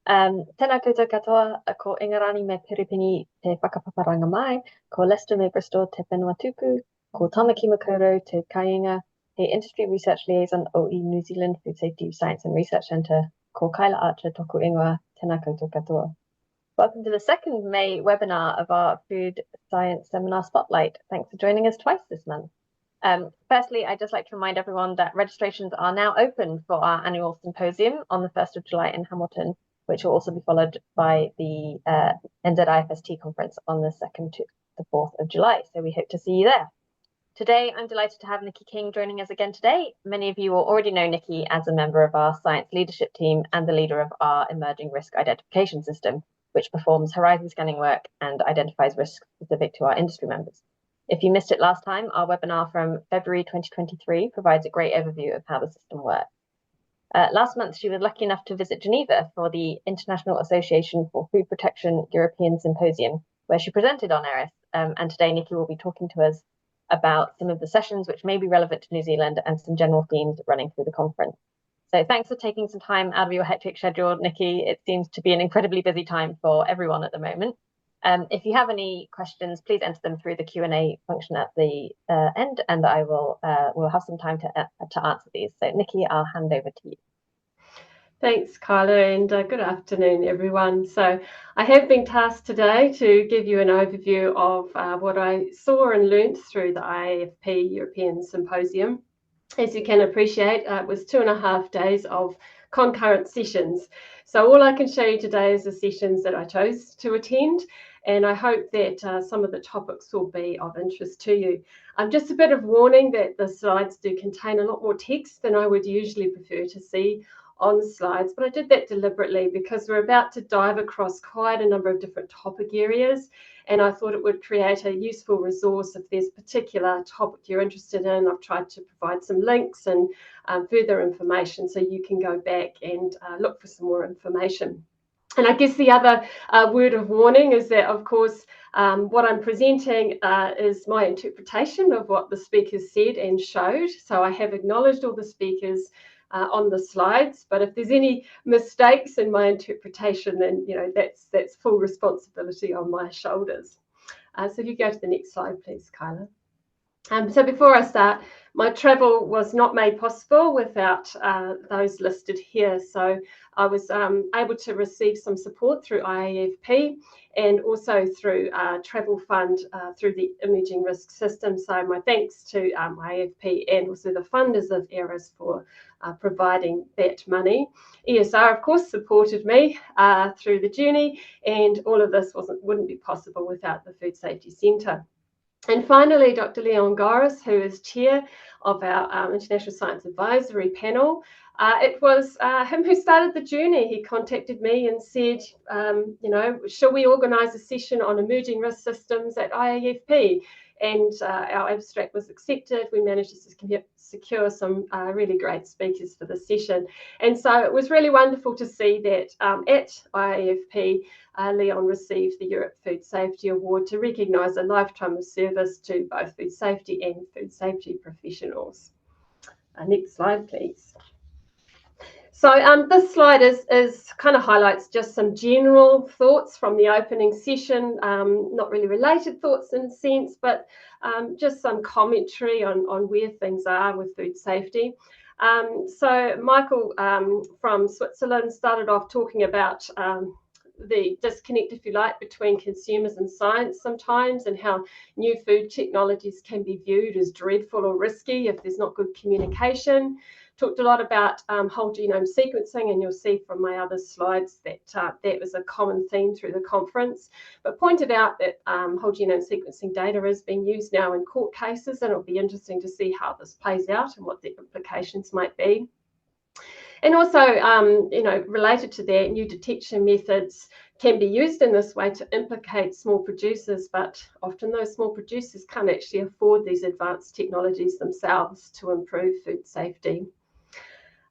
Tēnā koutou katoa, ko Ingarani me Piripini te whakapaparanga mai, ko Lester me Bristol te whenua tupu, ko Tamaki Makoro te Kainga, he Industry Research Liaison o New Zealand Food Safety Science and Research Centre, ko Kyla Archer toku ingoa, tēnā koutou katoa. Welcome to the second May webinar of our Food Science Seminar Spotlight. Thanks for joining us twice this month. Firstly, I'd just like to remind everyone that registrations are now open for our annual symposium on the 1st of July in Hamilton, which will also be followed by the NZFSSRC conference on the 2nd to the 4th of July. So we hope to see you there. Today, I'm delighted to have Nikki King joining us again today. Many of you will already know Nikki as a member of our science leadership team and the leader of our emerging risk identification system, which performs horizon scanning work and identifies risks specific to our industry members. If you missed it last time, our webinar from February 2023 provides a great overview of how the system works. Last month, she was lucky enough to visit Geneva for the International Association for Food Protection European Symposium, where she presented on ERIS. And today, Nikki will be talking to us about some of the sessions which may be relevant to New Zealand and some general themes running through the conference. So thanks for taking some time out of your hectic schedule, Nikki. It seems to be an incredibly busy time for everyone at the moment. If you have any questions, please enter them through the Q&A function at the end, and I will we'll have some time to answer these. So, Nikki, I'll hand over to you. Thanks, Kyla, and good afternoon, everyone. So I have been tasked today to give you an overview of what I saw and learnt through the IAFP European Symposium. As you can appreciate, it was 2.5 days of concurrent sessions. So all I can show you today is the sessions that I chose to attend, and I hope that some of the topics will be of interest to you. Just a bit of warning that the slides do contain a lot more text than I would usually prefer to see on slides, but I did that deliberately because we're about to dive across quite a number of different topic areas, and I thought it would create a useful resource if there's a particular topic you're interested in. I've tried to provide some links and further information so you can go back and look for some more information. And I guess the other word of warning is that, of course, what I'm presenting is my interpretation of what the speakers said and showed. So I have acknowledged all the speakers on the slides, but if there's any mistakes in my interpretation, then that's full responsibility on my shoulders. So if you go to the next slide, please, Kyla. So before I start, my travel was not made possible without those listed here. So I was able to receive some support through IAFP and also through Travel Fund through the Emerging Risk System. So my thanks to IAFP and also the funders of ERIS for providing that money. ESR, of course, supported me through the journey, and all of this wouldn't be possible without the Food Safety Centre. And finally, Dr. Leon Goris, who is chair of our International Science Advisory Panel, it was him who started the journey. He contacted me and said, shall we organise a session on emerging risk systems at IAFP? And our abstract was accepted. We managed to secure some really great speakers for the session. And so it was really wonderful to see that at IAFP, Leon received the Europe Food Safety Award to recognise a lifetime of service to both food safety and food safety professionals. Next slide, please. So this slide is kind of highlights just some general thoughts from the opening session, not really related thoughts in a sense, but just some commentary on where things are with food safety. So Michael from Switzerland started off talking about the disconnect, if you like, between consumers and science sometimes, and how new food technologies can be viewed as dreadful or risky if there's not good communication. Talked a lot about whole genome sequencing, and you'll see from my other slides that that was a common theme through the conference, but pointed out that whole genome sequencing data is being used now in court cases, and it'll be interesting to see how this plays out and what the implications might be. And also, related to that, new detection methods can be used in this way to implicate small producers, but often those small producers can't actually afford these advanced technologies themselves to improve food safety.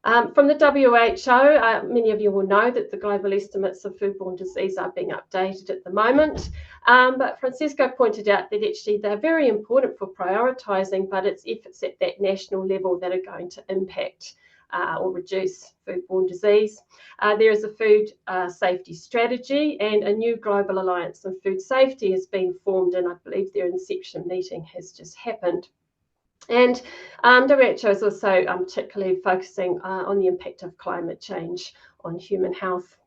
From the WHO, many of you will know that the global estimates of foodborne disease are being updated at the moment, but Francisco pointed out that actually they're very important for prioritising, but it's efforts at that national level that are going to impact or reduce foodborne disease. There is a food safety strategy, and a new global alliance on food safety has been formed, and I believe their inception meeting has just happened. And WHO is also particularly focusing on the impact of climate change on human health.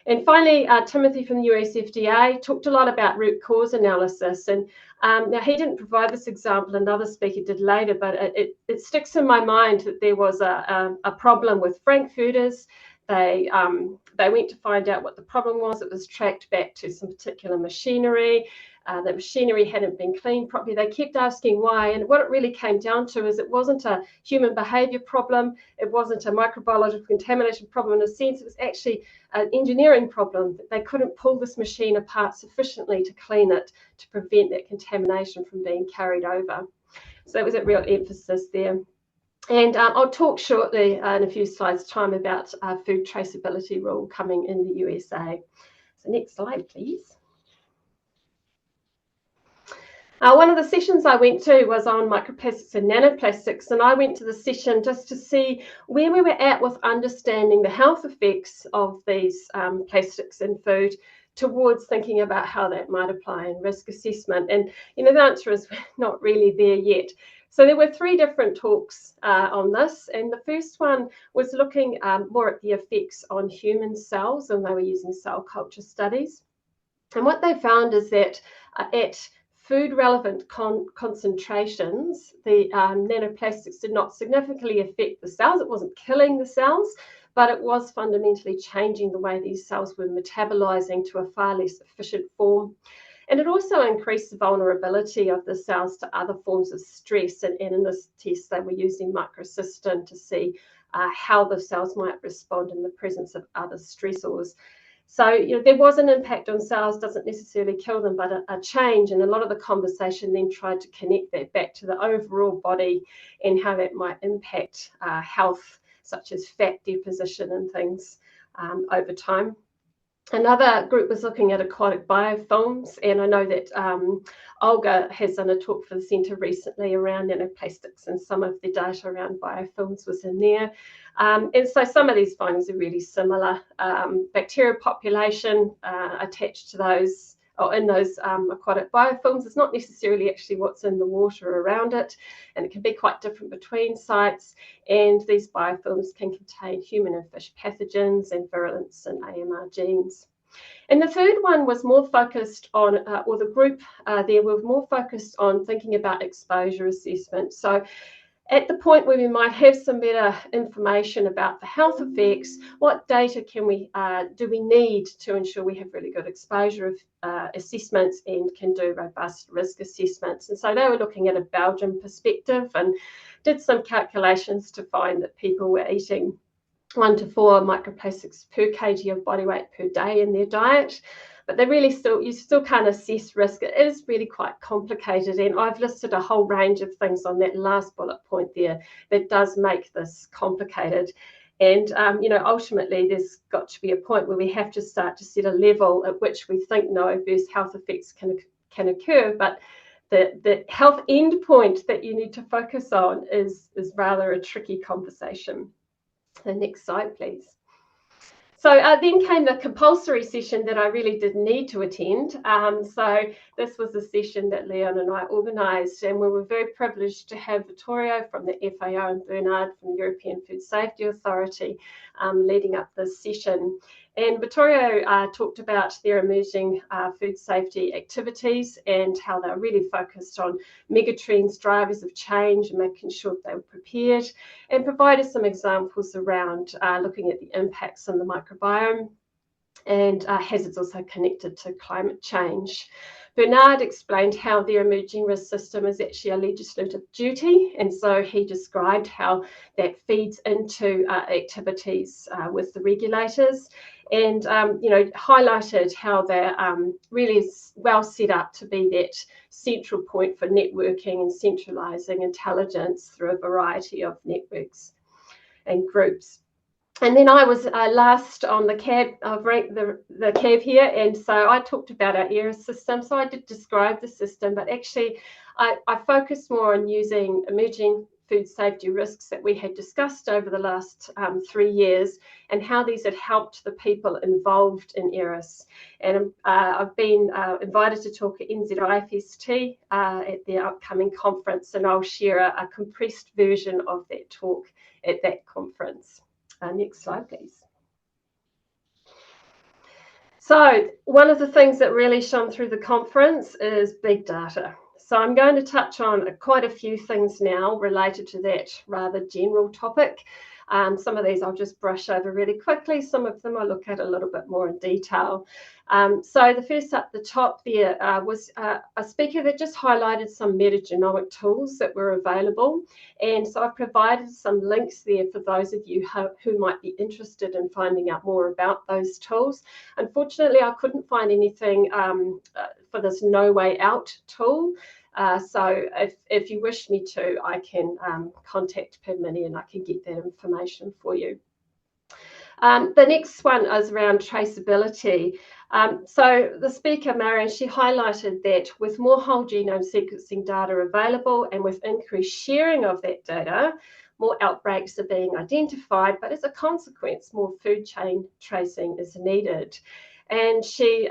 And finally, Timothy from the US FDA talked a lot about root cause analysis. And now he didn't provide this example, another speaker did later, but it sticks in my mind that there was a problem with frankfurters. They went to find out what the problem was. It was tracked back to some particular machinery. The machinery hadn't been cleaned properly. They kept asking why, and what it really came down to is it wasn't a human behaviour problem, it wasn't a microbiological contamination problem. In a sense, it was actually an engineering problem. They couldn't pull this machine apart sufficiently to clean it to prevent that contamination from being carried over. So that was a real emphasis there. And I'll talk shortly in a few slides' time about food traceability rule coming in the USA. So next slide, please. One of the sessions I went to was on microplastics and nanoplastics, and I went to the session just to see where we were at with understanding the health effects of these plastics in food towards thinking about how that might apply in risk assessment. And the answer is we're not really there yet. So there were 3 different talks on this, and the first one was looking more at the effects on human cells, and they were using cell culture studies. And what they found is that at food-relevant concentrations, the nanoplastics did not significantly affect the cells. It wasn't killing the cells, but it was fundamentally changing the way these cells were metabolizing to a far less efficient form. And it also increased the vulnerability of the cells to other forms of stress. And in this test, they were using microcystin to see how the cells might respond in the presence of other stressors. So there was an impact on cells, doesn't necessarily kill them, but a change. And a lot of the conversation then tried to connect that back to the overall body and how that might impact health, such as fat deposition and things over time. Another group was looking at aquatic biofilms, and I know that Olga has done a talk for the centre recently around nanoplastics, and some of the data around biofilms was in there. And so some of these findings are really similar. Bacterial population attached to those, or in those aquatic biofilms, is not necessarily actually what's in the water around it, and it can be quite different between sites. And these biofilms can contain human and fish pathogens and virulence and AMR genes. And the third one was more focused on, or the group there were more focused on thinking about exposure assessment. So at the point where we might have some better information about the health effects, what data can do we need to ensure we have really good exposure assessments and can do robust risk assessments? And so they were looking at a Belgian perspective and did some calculations to find that people were eating 1 to 4 microplastics per kg of body weight per day in their diet. But they really you still can't assess risk. It is really quite complicated, and I've listed a whole range of things on that last bullet point there that does make this complicated. And ultimately there's got to be a point where we have to start to set a level at which we think no adverse health effects can occur, but the health endpoint that you need to focus on is rather a tricky conversation. The next slide, please. So then came the compulsory session that I really did need to attend. So this was a session that Leon and I organised, and we were very privileged to have Vittorio from the FAO and Bernard from the European Food Safety Authority leading up this session. And Vittorio talked about their emerging food safety activities and how they're really focused on megatrends, drivers of change, and making sure they were prepared, and provided some examples around looking at the impacts on the microbiome and hazards also connected to climate change. Bernard explained how their emerging risk system is actually a legislative duty, and so he described how that feeds into activities with the regulators, and highlighted how they're really well set up to be that central point for networking and centralising intelligence through a variety of networks and groups. And then I was last on the cab. I've ranked the cab here, and so I talked about our ERA system. So I did describe the system, but actually I focused more on using emerging food safety risks that we had discussed over the last 3 years, and how these had helped the people involved in ERIS. And I've been invited to talk at NZFSSRC at their upcoming conference, and I'll share a compressed version of that talk at that conference. Next slide, please. So one of the things that really shone through the conference is big data. So I'm going to touch on quite a few things now related to that rather general topic. Some of these I'll just brush over really quickly. Some of them I'll look at a little bit more in detail. So the first up the top there was a speaker that just highlighted some metagenomic tools that were available. And so I've provided some links there for those of you who might be interested in finding out more about those tools. Unfortunately, I couldn't find anything for this No Way Out tool. So if you wish me to, I can contact Pimini and I can get that information for you. The next one is around traceability. So the speaker, Marion, she highlighted that with more whole genome sequencing data available and with increased sharing of that data, more outbreaks are being identified, but as a consequence, more food chain tracing is needed. And she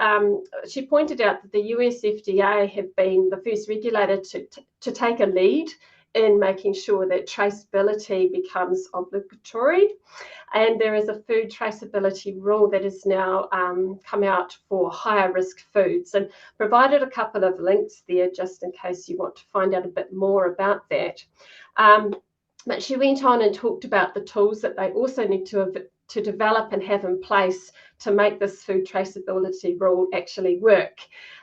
pointed out that the US FDA have been the first regulator to take a lead in making sure that traceability becomes obligatory. And there is a food traceability rule that has now come out for higher risk foods, and provided a couple of links there just in case you want to find out a bit more about that. But she went on and talked about the tools that they also need to develop and have in place to make this food traceability rule actually work.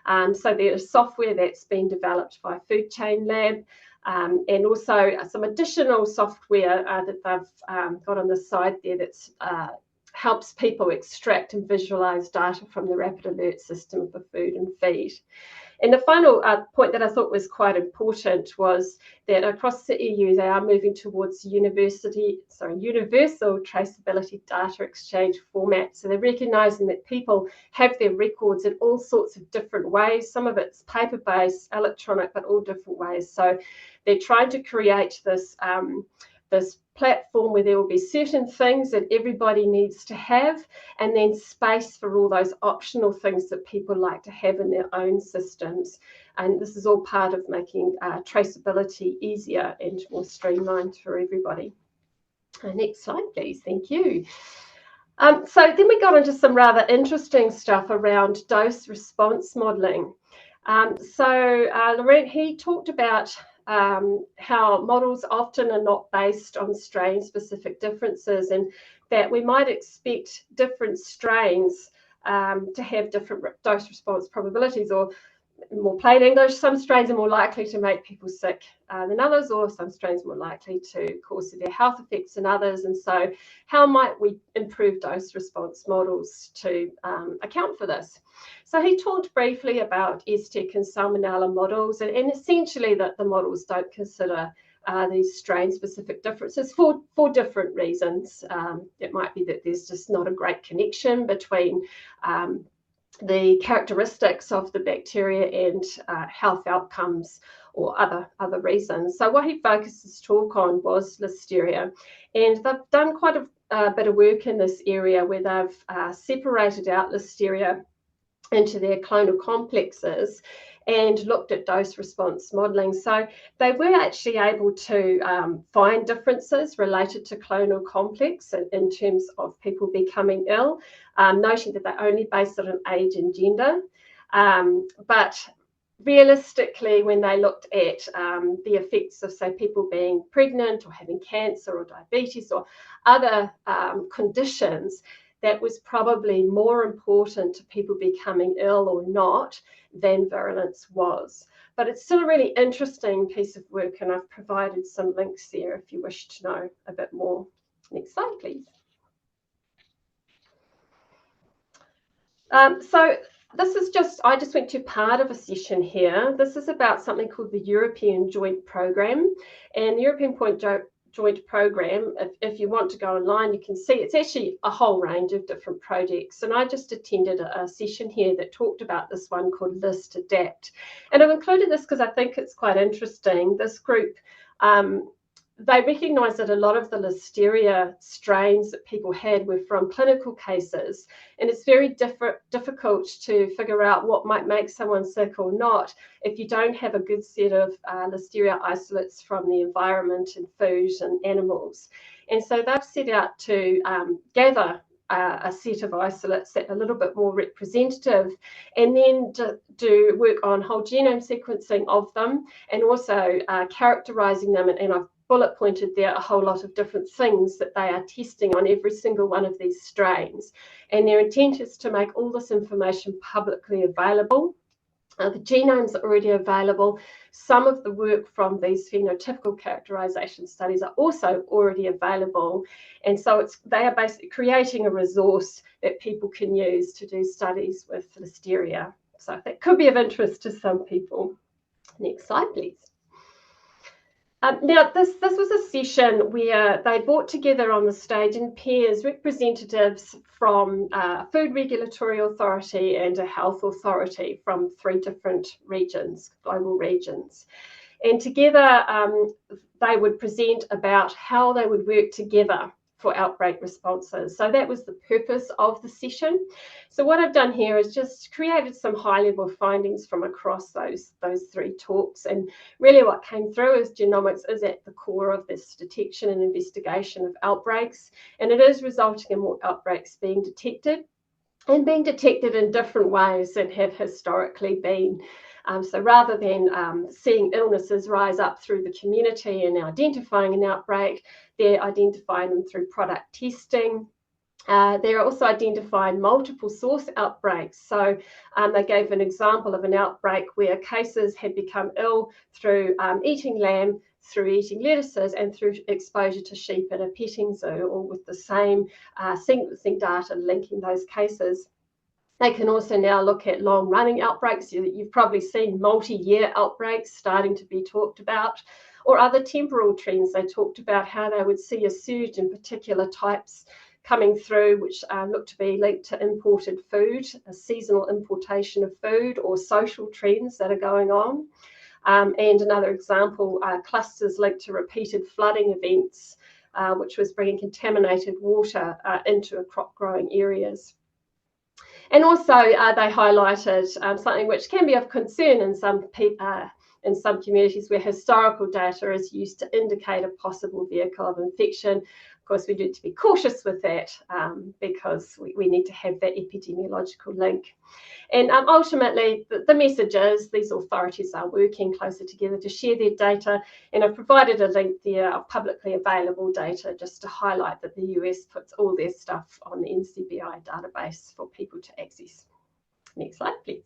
So there's software that's been developed by Food Chain Lab, and also some additional software that they've got on the side there that helps people extract and visualize data from the Rapid Alert system for food and feed. And the final point that I thought was quite important was that across the EU, they are moving towards universal traceability data exchange format. So they're recognising that people have their records in all sorts of different ways. Some of it's paper-based, electronic, but all different ways. So they're trying to create this platform where there will be certain things that everybody needs to have, and then space for all those optional things that people like to have in their own systems. And this is all part of making traceability easier and more streamlined for everybody. Next slide, please. Thank you. So then we got into some rather interesting stuff around dose response modelling. So Laurent, he talked about how models often are not based on strain-specific differences, and that we might expect different strains to have different dose response probabilities, or more plain English, some strains are more likely to make people sick than others, or some strains are more likely to cause severe health effects than others. And so how might we improve dose response models to account for this? So he talked briefly about STEC and Salmonella models, and essentially that the models don't consider these strain-specific differences for different reasons. It might be that there's just not a great connection between the characteristics of the bacteria and health outcomes, or other reasons. So what he focused his talk on was Listeria, and they've done quite a bit of work in this area where they've separated out Listeria into their clonal complexes and looked at dose response modelling. So they were actually able to find differences related to clonal complex in terms of people becoming ill, noting that they only based it on age and gender. But realistically, when they looked at the effects of, say, people being pregnant or having cancer or diabetes or other conditions, that was probably more important to people becoming ill or not than virulence was. But it's still a really interesting piece of work, and I've provided some links there if you wish to know a bit more. Next slide, please. So this is I just went to part of a session here. This is about something called the European Joint Programme, and the European Joint Programme, if you want to go online, you can see it's actually a whole range of different projects. And I just attended a session here that talked about this one called List Adapt. And I've included this because I think it's quite interesting. This group, they recognised that a lot of the Listeria strains that people had were from clinical cases, and it's very difficult to figure out what might make someone sick or not if you don't have a good set of Listeria isolates from the environment and food and animals. And so they've set out to gather a set of isolates that are a little bit more representative, and then do work on whole genome sequencing of them, and also characterising them. And I've bullet pointed there a whole lot of different things that they are testing on every single one of these strains. And their intent is to make all this information publicly available. The genomes are already available. Some of the work from these phenotypical characterization studies are also already available. And so they are basically creating a resource that people can use to do studies with Listeria. So that could be of interest to some people. Next slide, please. Now, this was a session where they brought together on the stage in pairs representatives from a food regulatory authority and a health authority from 3 different regions, global regions. And together, they would present about how they would work together for outbreak responses. So that was the purpose of the session. So what I've done here is just created some high-level findings from across those 3 talks. And really what came through is genomics is at the core of this detection and investigation of outbreaks. And it is resulting in more outbreaks being detected, and being detected in different ways than have historically been. So rather than seeing illnesses rise up through the community and identifying an outbreak, they're identifying them through product testing. They're also identifying multiple source outbreaks. So they gave an example of an outbreak where cases had become ill through eating lamb, through eating lettuces, and through exposure to sheep at a petting zoo, all with the same sequencing data linking those cases. They can also now look at long-running outbreaks. You've probably seen multi-year outbreaks starting to be talked about, or other temporal trends. They talked about how they would see a surge in particular types coming through, which look to be linked to imported food, a seasonal importation of food, or social trends that are going on. And another example, clusters linked to repeated flooding events, which was bringing contaminated water into crop growing areas. And also they highlighted something which can be of concern in some communities where historical data is used to indicate a possible vehicle of infection. Of course, we need to be cautious with that because we need to have that epidemiological link. And ultimately, the message is these authorities are working closer together to share their data, and I've provided a link there of publicly available data just to highlight that the US puts all their stuff on the NCBI database for people to access. Next slide, please.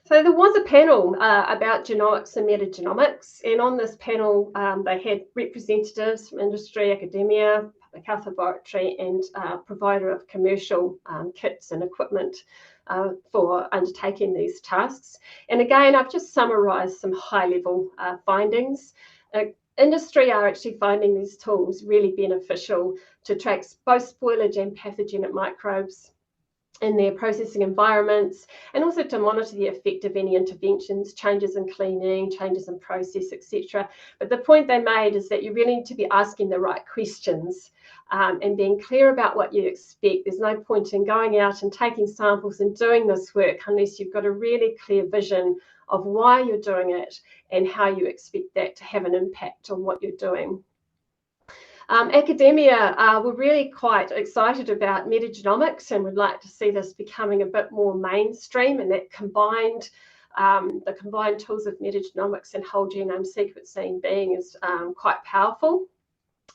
So there was a panel about genomics and metagenomics, and on this panel they had representatives from industry, academia, public health laboratory, and provider of commercial kits and equipment for undertaking these tasks. And again, I've just summarised some high-level findings. Industry are actually finding these tools really beneficial to track both spoilage and pathogenic microbes in their processing environments, and also to monitor the effect of any interventions, changes in cleaning, changes in process, etc. But the point they made is that you really need to be asking the right questions and being clear about what you expect. There's no point in going out and taking samples and doing this work unless you've got a really clear vision of why you're doing it and how you expect that to have an impact on what you're doing. Academia were really quite excited about metagenomics and would like to see this becoming a bit more mainstream, and that combined the combined tools of metagenomics and whole genome sequencing being quite powerful.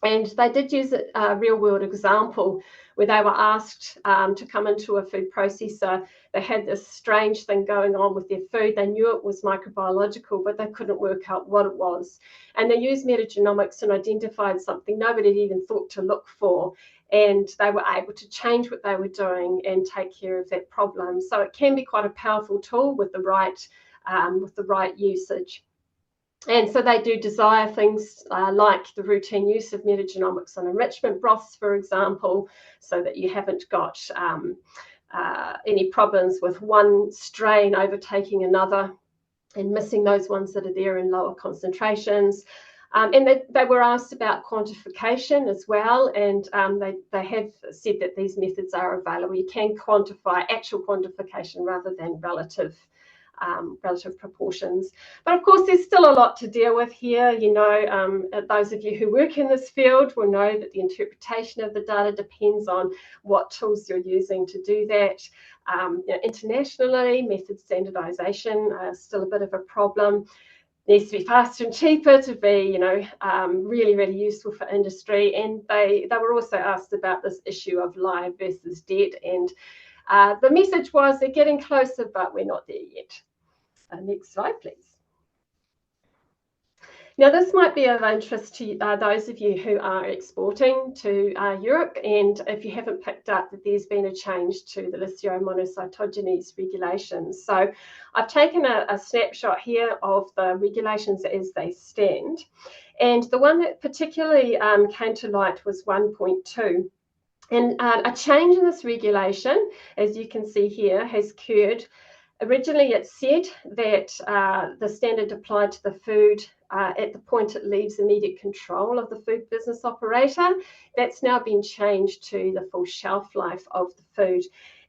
And they did use a real-world example where they were asked to come into a food processor. They had this strange thing going on with their food. They knew it was microbiological, but they couldn't work out what it was. And they used metagenomics and identified something nobody had even thought to look for. And they were able to change what they were doing and take care of that problem. So it can be quite a powerful tool with the right usage. And so they do desire things like the routine use of metagenomics on enrichment broths, for example, so that you haven't got any problems with one strain overtaking another. and missing those ones that are there in lower concentrations. And they were asked about quantification as well, and they have said that these methods are available. You can quantify actual quantification rather than relative proportions. But of course, there's still a lot to deal with here. You know, those of you who work in this field will know that the interpretation of the data depends on what tools you're using to do that. You know, internationally, method standardization is still a bit of a problem. Needs to be faster and cheaper to be, you know, really, really useful for industry. And they were also asked about this issue of live versus dead. And the message was they're getting closer, but we're not there yet. Next slide, please. Now, this might be of interest to those of you who are exporting to Europe, and if you haven't picked up that there's been a change to the Listeria-monocytogenes regulations. So I've taken a snapshot here of the regulations as they stand, and the one that particularly came to light was 1.2. And a change in this regulation, as you can see here, has occurred. Originally, it said that the standard applied to the food at the point it leaves immediate control of the food business operator. That's now been changed to the full shelf life of the food.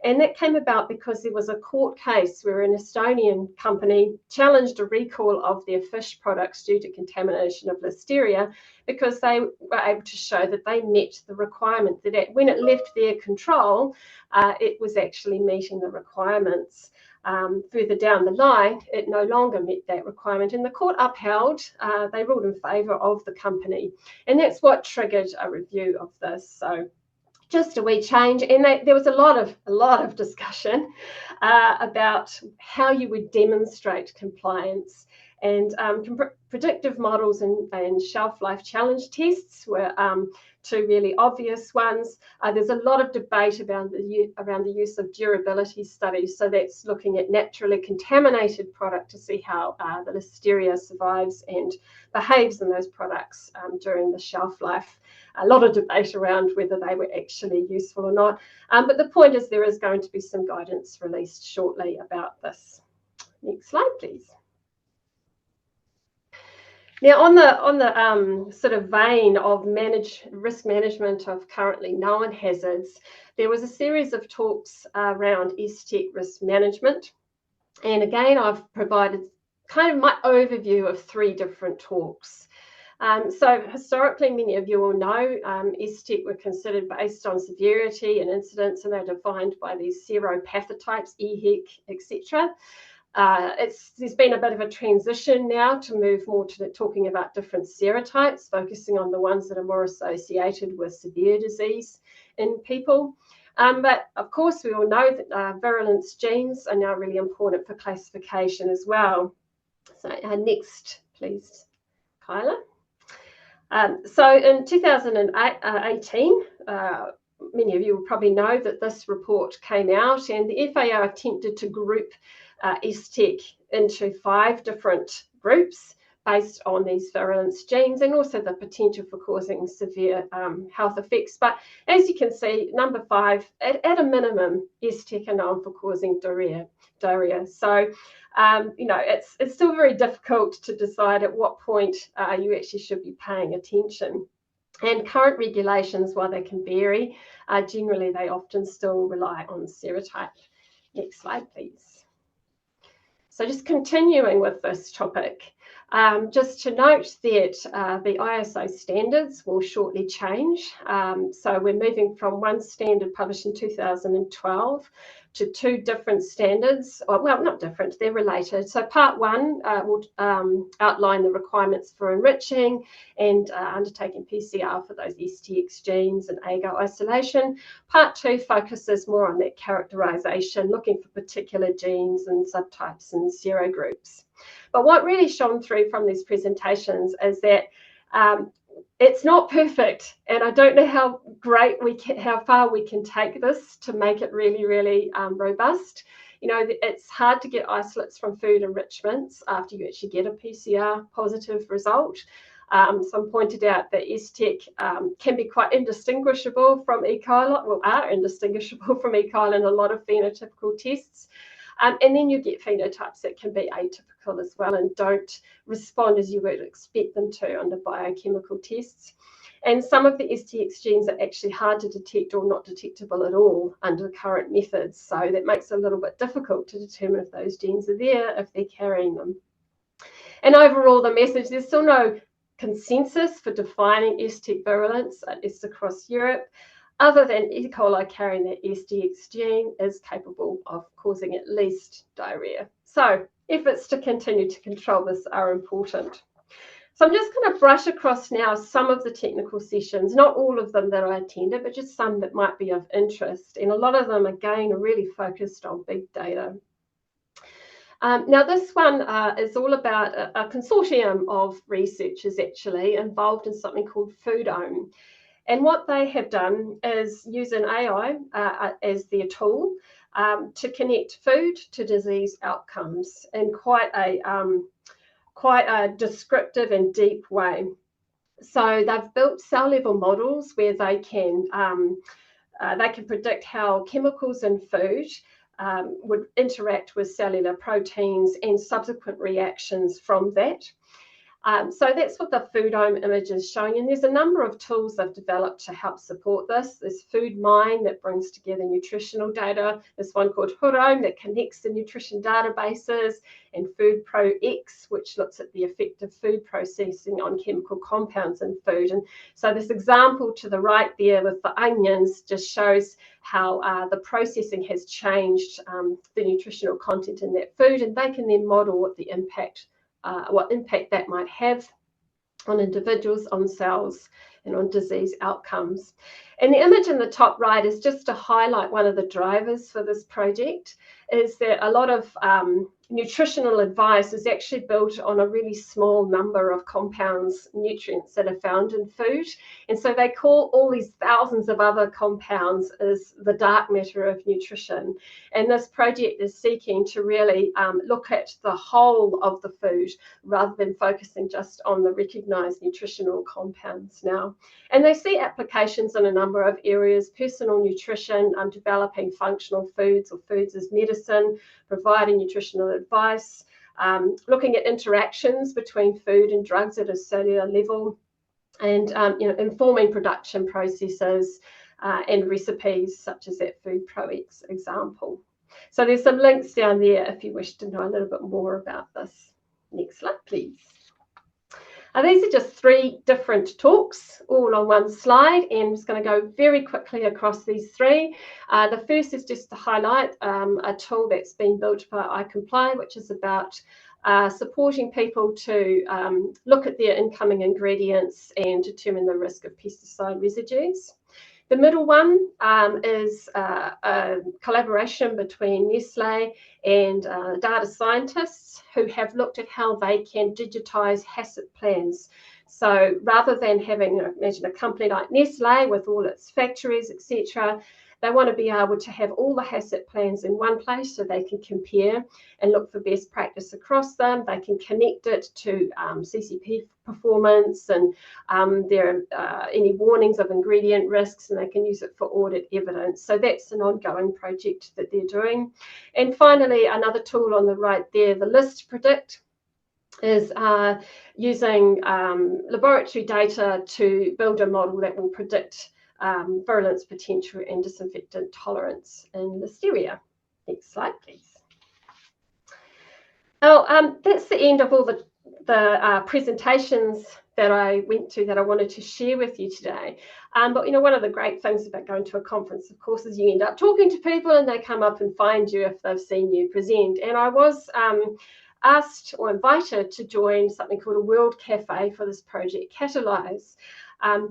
And that came about because there was a court case where an Estonian company challenged a recall of their fish products due to contamination of Listeria, because they were able to show that they met the requirement, that when it left their control, it was actually meeting the requirements. Further down the line, it no longer met that requirement, and the court upheld, they ruled in favour of the company, and that's what triggered a review of this. So just a wee change, and there was a lot of discussion about how you would demonstrate compliance. And predictive models and shelf life challenge tests were two really obvious ones. There's a lot of debate around the use of durability studies. So that's looking at naturally contaminated product to see how the Listeria survives and behaves in those products during the shelf life. A lot of debate around whether they were actually useful or not. But the point is there is going to be some guidance released shortly about this. Next slide, please. Now, on the sort of vein of risk management of currently known hazards, there was a series of talks around STEC risk management. And again, I've provided kind of my overview of 3 different talks. So historically, many of you will know STEC were considered based on severity and incidence, and they're defined by these seropathotypes, EHEC, etc. There's been a bit of a transition now to move more to talking about different serotypes, focusing on the ones that are more associated with severe disease in people. But of course, we all know that virulence genes are now really important for classification as well. So next, please, Kyla. So in 2018, many of you will probably know that this report came out, and the FAO attempted to group STEC into 5 different groups based on these virulence genes and also the potential for causing severe health effects. But as you can see, number 5, at a minimum, STEC are known for causing diarrhea. So, you know, it's still very difficult to decide at what point you actually should be paying attention. And current regulations, while they can vary, generally they often still rely on serotype. Next slide, please. So just continuing with this topic, just to note that the ISO standards will shortly change. So we're moving from one standard published in 2012 to 2 different standards. Well, not different, they're related. So part 1 will outline the requirements for enriching and undertaking PCR for those STX genes and agar isolation. Part 2 focuses more on that characterization, looking for particular genes and subtypes and serogroups. But what really shone through from these presentations is that it's not perfect, and I don't know how far we can take this to make it really, really robust. You know, it's hard to get isolates from food enrichments after you actually get a PCR positive result. Some pointed out that STEC can be quite indistinguishable from E. coli, well, are indistinguishable from E. coli in a lot of phenotypical tests. And then you get phenotypes that can be atypical as well and don't respond as you would expect them to under biochemical tests. And some of the STX genes are actually hard to detect or not detectable at all under current methods. So that makes it a little bit difficult to determine if those genes are there, if they're carrying them. And overall, the message, there's still no consensus for defining STX virulence, at least across Europe, other than E. coli carrying that STX gene is capable of causing at least diarrhea. So efforts to continue to control this are important. So I'm just going to brush across now some of the technical sessions, not all of them that I attended, but just some that might be of interest. And a lot of them, again, are really focused on big data. Now, this one is all about a consortium of researchers actually involved in something called Foodome. And what they have done is use an AI as their tool to connect food to disease outcomes in quite a descriptive and deep way. So they've built cell level models where they can predict how chemicals in food would interact with cellular proteins and subsequent reactions from that. So that's what the Foodome image is showing, and there's a number of tools they've developed to help support this. There's FoodMine that brings together nutritional data. There's one called Hurome that connects the nutrition databases, and FoodProX, which looks at the effect of food processing on chemical compounds in food. And so this example to the right there with the onions just shows how the processing has changed the nutritional content in that food, and they can then model what impact that might have on individuals, on cells, and on disease outcomes. And the image in the top right is just to highlight one of the drivers for this project, is that a lot of nutritional advice is actually built on a really small number of compounds, nutrients that are found in food. And so they call all these thousands of other compounds as the dark matter of nutrition. And this project is seeking to really look at the whole of the food rather than focusing just on the recognized nutritional compounds now. And they see applications in a number of areas: personal nutrition, developing functional foods or foods as medicine, providing nutritional advice, looking at interactions between food and drugs at a cellular level, and informing production processes and recipes, such as that FoodProX example. So there's some links down there if you wish to know a little bit more about this. Next slide, please. These are just 3 different talks, all on one slide, and I'm just going to go very quickly across these 3. The first is just to highlight a tool that's been built by iComply, which is about supporting people to look at their incoming ingredients and determine the risk of pesticide residues. The middle one is a collaboration between Nestlé and data scientists who have looked at how they can digitize HACCP plans. So rather than having, imagine a company like Nestlé with all its factories, etc., they want to be able to have all the HACCP plans in one place so they can compare and look for best practice across them. They can connect it to CCP performance and there are any warnings of ingredient risks, and they can use it for audit evidence. So that's an ongoing project that they're doing. And finally, another tool on the right there, the List Predict, is using laboratory data to build a model that will predict virulence potential and disinfectant tolerance in listeria. Next slide, please. Now, that's the end of all the presentations that I went to that I wanted to share with you today. But one of the great things about going to a conference, of course, is you end up talking to people and they come up and find you if they've seen you present. And I was asked or invited to join something called a World Cafe for this project, Catalyse.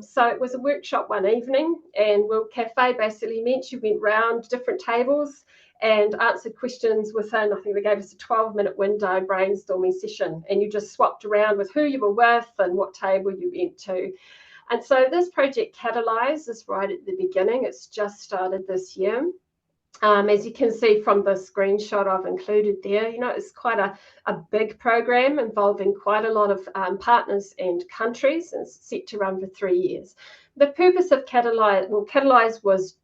So it was a workshop one evening, and World Cafe basically meant you went round different tables and answered questions within, I think they gave us a 12-minute window brainstorming session, and you just swapped around with who you were with and what table you went to. And so this project Catalyse is right at the beginning. It's just started this year. As you can see from the screenshot I've included there, it's quite a big program involving quite a lot of partners and countries, and it's set to run for 3 years. The purpose of Catalyse was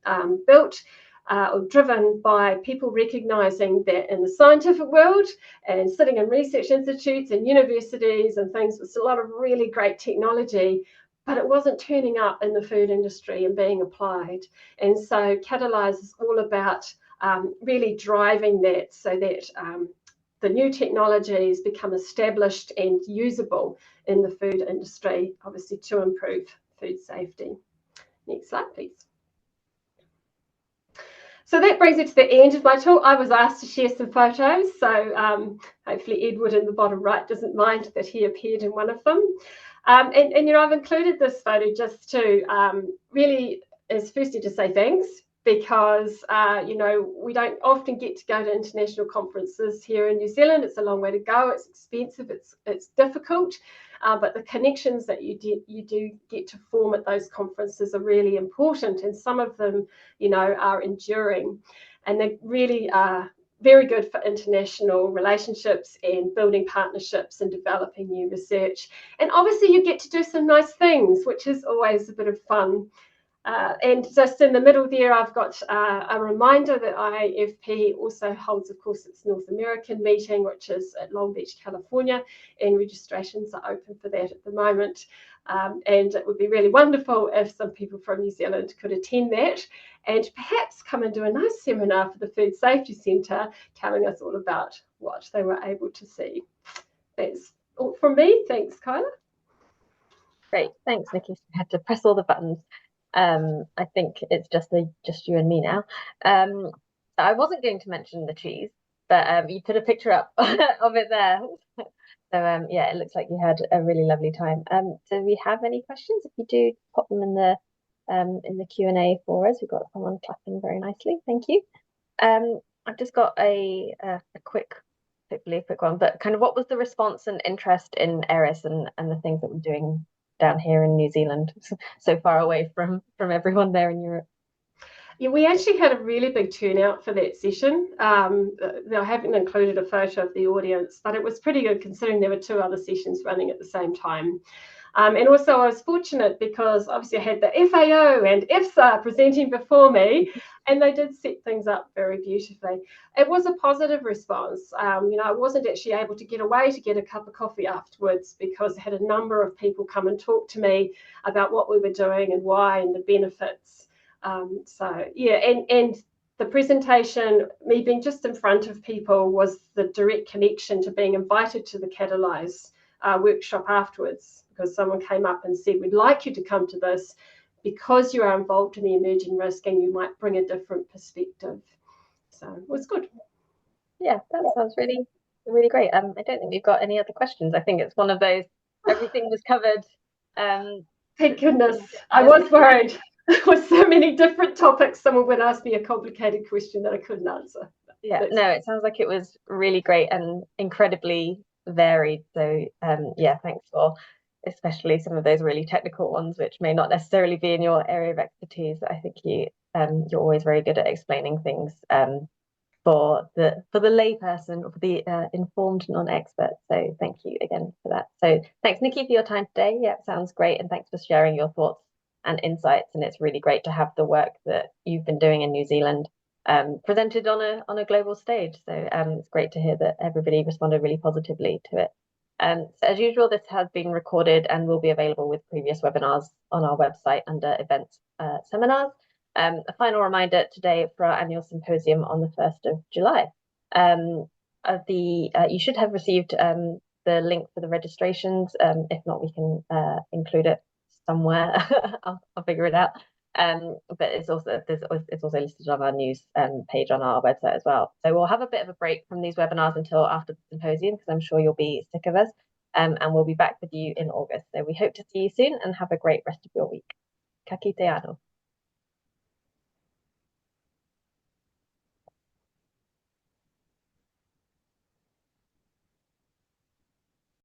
built or driven by people recognizing that in the scientific world and sitting in research institutes and universities and things, there's a lot of really great technology, but it wasn't turning up in the food industry and being applied. And so Catalyse is all about really driving that so that the new technologies become established and usable in the food industry, obviously to improve food safety. Next slide, please. So that brings it to the end of my talk. I was asked to share some photos, so hopefully Edward in the bottom right doesn't mind that he appeared in one of them. And you know, I've included this photo just to really, as firstly to say thanks, because you know, we don't often get to go to international conferences here in New Zealand. It's a long way to go. It's expensive. It's difficult. But the connections that you do get to form at those conferences are really important, and some of them, you know, are enduring, and they really are very good for international relationships and building partnerships and developing new research. And obviously you get to do some nice things, which is always a bit of fun. And just in the middle there, I've got a reminder that IAFP also holds, of course, its North American meeting, which is at Long Beach, California, and registrations are open for that at the moment. And it would be really wonderful if some people from New Zealand could attend that and perhaps come and do a nice seminar for the Food Safety Centre, telling us all about what they were able to see. That's all from me. Thanks, Kyla. Great, thanks, Nikki. I had to press all the buttons. I think it's just you and me now. I wasn't going to mention the cheese, but you put a picture up of it there. So yeah, it looks like you had a really lovely time. Do we have any questions? If you do, pop them in the Q&A for us. We've got someone clapping very nicely. Thank you. I've just got a hopefully a quick one, but kind of what was the response and interest in ERIS and the things that we're doing down here in New Zealand, so far away from everyone there in Europe? Yeah, we actually had a really big turnout for that session. I haven't included a photo of the audience, but it was pretty good considering there were 2 other sessions running at the same time. And also I was fortunate because obviously I had the FAO and EFSA presenting before me, and they did set things up very beautifully. It was a positive response. You know, I wasn't actually able to get away to get a cup of coffee afterwards because I had a number of people come and talk to me about what we were doing and why and the benefits. So yeah, and the presentation, me being just in front of people, was the direct connection to being invited to the Catalyse workshop afterwards, because someone came up and said, we'd like you to come to this because you are involved in the emerging risk and you might bring a different perspective. So it was good. Yeah, that sounds really, really great. I don't think we've got any other questions. I think it's one of those, everything was covered. Thank goodness. I was worried. With so many different topics, someone would ask me a complicated question that I couldn't answer. Yeah, no, it sounds like it was really great and incredibly varied. So yeah, thanks for especially some of those really technical ones, which may not necessarily be in your area of expertise. I think you're always very good at explaining things for the layperson or for the informed non-expert. So thank you again for that. So thanks, Nikki, for your time today. Yeah, it sounds great, and thanks for sharing your thoughts and insights. And it's really great to have the work that you've been doing in New Zealand presented on a global stage. So it's great to hear that everybody responded really positively to it. So as usual, this has been recorded and will be available with previous webinars on our website under events seminars. A final reminder today for our annual symposium on the 1st of July. You should have received the link for the registrations. If not, we can include it somewhere. I'll figure it out. But it's also listed on our news page on our website as well. So we'll have a bit of a break from these webinars until after the symposium, because I'm sure you'll be sick of us. And we'll be back with you in August. So we hope to see you soon and have a great rest of your week. Ka kite anō.